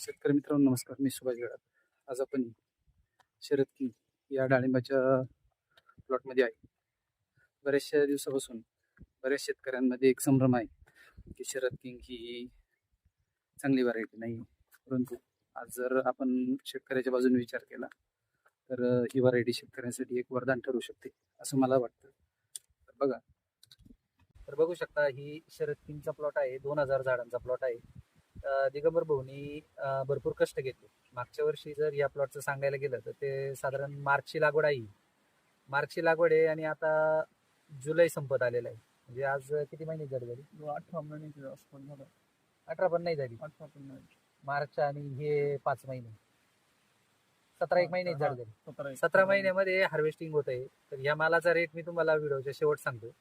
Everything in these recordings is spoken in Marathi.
शेतकरी मित्रांनो नमस्कार. मी सुभाष गडाख. आज आपण शरद किंग या डाळिंबाच्या प्लॉटमध्ये आहे. बऱ्याचशा दिवसापासून बऱ्याच शेतकऱ्यांमध्ये एक संभ्रम आहे की शरद किंग ही चांगली व्हरायटी नाही, परंतु आज जर आपण शेतकऱ्याच्या बाजूने विचार केला तर ही व्हरायटी शेतकऱ्यांसाठी एक वरदान ठरू शकते असं मला वाटतं. तर बघू शकता ही शरद किंगचा प्लॉट आहे. 2000 झाडांचा प्लॉट आहे. दिगंबर भाऊनी भरपूर कष्ट घेतले. मागच्या वर्षी जर या प्लॉटचं सांगायला गेलं तर ते साधारण मार्चची लागवड आहे. मार्चची लागवड आहे आणि आता जुलै संपत आलेला आहे. म्हणजे आज किती महिने झाले? 18 महिन्याची आसपास झाला. 18 पण नाही झाली. 18 पण नाही. मार्च आणि हे 5 महिने, 17 एक महिने झाले. 17 महिन्यामध्ये हार्वेस्टिंग होत आहे. तर या मालाचा रेट मी तुम्हाला व्हिडिओच्या शेवट सांगतो.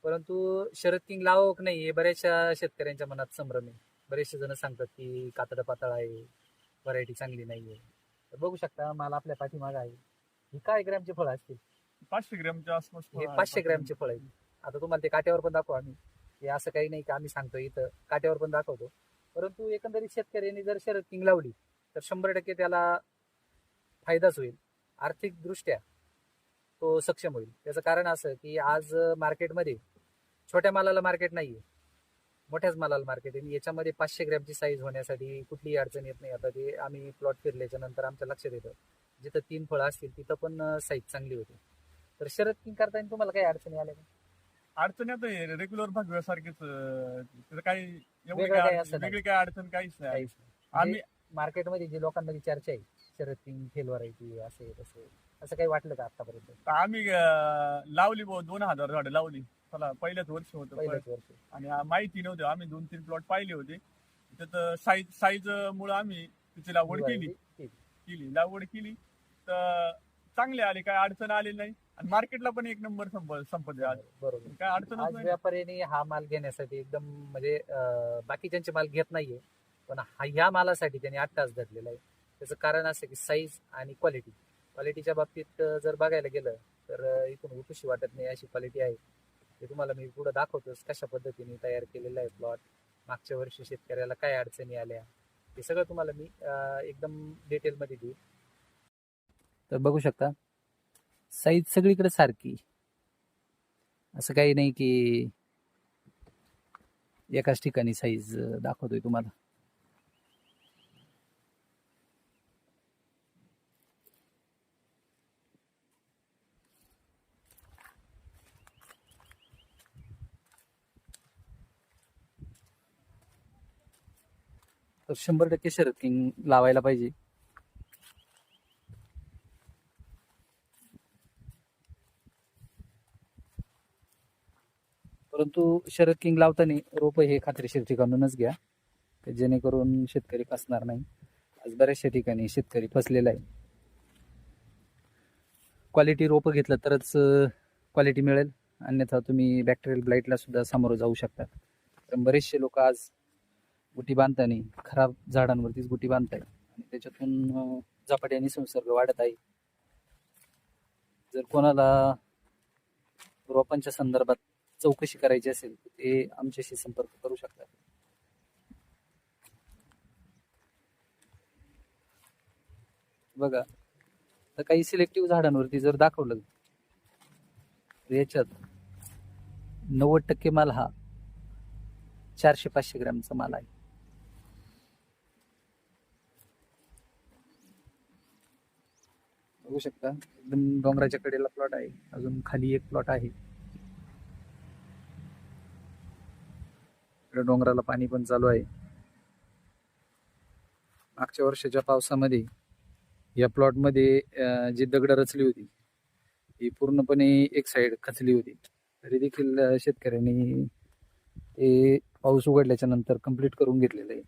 परंतु शरद किंग लावक नाही हे बऱ्याचशा शेतकऱ्यांच्या मनात संभ्रम आहे. बरेचसे जण सांगतात की कातडं पातळ आहे, व्हरायटी चांगली नाहीये. तर बघू शकता माल आपल्या पाठीमागे आहे. ही काय ग्रॅमचे फळ असतील? 500 ग्रॅमच्या आसपास. हे 500 ग्रॅमचे फळ आहे. आता तुम्हाला ते काट्यावर पण दाखवू आम्ही. हे असं काही नाही की आम्ही सांगतो, इथं काट्यावर पण दाखवतो. परंतु एकंदरीत शेतकऱ्यांनी जर शरद किंग लावली तर 100% त्याला फायदाच होईल. आर्थिक दृष्ट्या तो सक्षम होईल. त्याचं कारण असं की आज मार्केटमध्ये छोट्या मालाला मार्केट नाहीये, मोठ्याच मालाला मार्केट आहे. याच्यामध्ये 500 ग्रॅमची साईज होण्यासाठी कुठलीही अडचण येत नाही. आता ते आम्ही प्लॉट फिरल्याच्या नंतर आमच्या लक्षात येतं, जिथं 3 फळं असतील तिथं पण साईज चांगली होती. तर शरद किंग करताना तुम्हाला काही अडचणी आल्या का? अडचण आता रेग्युलर भागव्यासारखीच, त्याचं काही वेगळी काय अडचण काहीच नाही. आम्ही मार्केटमध्ये जे लोकांमध्ये चर्चा आहे शरद किंग फेल व्हरायटी असे तसे, असं काही वाटलं का आतापर्यंत? आम्ही लावली 2000 झाडं लावली. चला पहिल्याच वर्ष होतं आणि माहिती नव्हतं. आम्ही 2-3 प्लॉट पाहिले होते. त्यात साईज मुळे आम्ही तिची लागवड केली तर चांगले आले, काय अडचण आली नाही आणि मार्केटला पण एक नंबर संपत आले. बरोबर. काय अडचण नाही. व्यापाऱ्यांनी हा माल घेण्यासाठी एकदम म्हणजे बाकीच्यांचे माल घेत नाहीये, पण ह्या मालासाठी त्यांनी 8 तास धरलेला आहे. त्याचं कारण असं की साईज आणि क्वालिटीच्या बाबतीत जर बघायला गेलं तर इथून उठूशी वाटत नाही अशी क्वालिटी आहे. ते तुम्हाला मी पुढे दाखवतोच कशा पद्धतीने तयार केलेला आहे प्लॉट. मागच्या वर्षी शेतकऱ्याला काय अडचणी आल्या हे सगळं तुम्हाला मी एकदम डिटेलमध्ये देईल. तर बघू शकता साईज सगळीकडे सारखी, असं काही नाही की एकाच ठिकाणी साईज दाखवतोय तुम्हाला. तर 100% शरद किंग लावायला पाहिजे. परंतु शरद किंग लावताना रोप हे खात्रीशीर ठिकाणूनच घ्या, जेणेकरून शेतकरी फसणार नाही. आज बऱ्याचशा ठिकाणी शेतकरी फसलेला आहे. क्वालिटी रोप घेतलं तरच क्वालिटी मिळेल, अन्यथा तुम्ही बॅक्टेरियल ब्लाइटला सुद्धा सामोरं जाऊ शकता. कारण बरेचसे लोक आज गुटी बांधताना खराब झाडांवरतीच गुटी बांधताय आणि त्याच्यातून झपाट्याने संसर्ग वाढत आहे. जर कोणाला रोपांच्या संदर्भात चौकशी करायची असेल तर ते आमच्याशी संपर्क करू शकतात. बघा, तर काही सिलेक्टिव्ह झाडांवरती जर दाखवलं तर याच्यात 90% माल हा 400-500 ग्रॅमचा माल आहे. बघू शकता एकदम डोंगराच्या कडेला प्लॉट आहे. अजून खाली एक प्लॉट आहे. डोंगराला पाणी पण चालू आहे. मागच्या वर्षाच्या पावसामध्ये या प्लॉट मध्ये जी दगड रचली होती ही पूर्णपणे एक साइड खचली होती. तरी देखील शेतकऱ्यांनी ते पाऊस उघडल्याच्या नंतर कंप्लीट करून घेतलेलं आहे.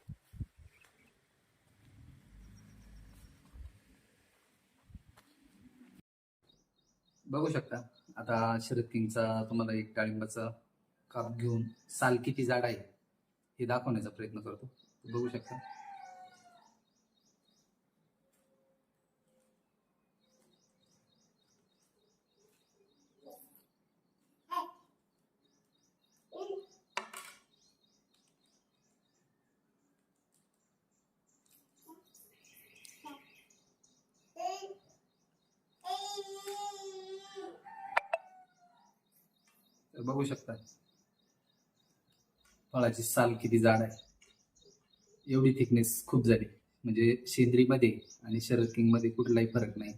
बघू शकता आता शरद किंगचा तुम्हाला एक डाळिंबाचा काप घेऊन साल किती जाड आहे हे दाखवण्याचा प्रयत्न करतो. बघू शकता बघू शकता फळाची साल किती जाड आहे, एवढी थिकनेस खूप झाली. म्हणजे शेंद्रीमध्ये आणि शरद किंग मध्ये कुठलाही फरक नाही.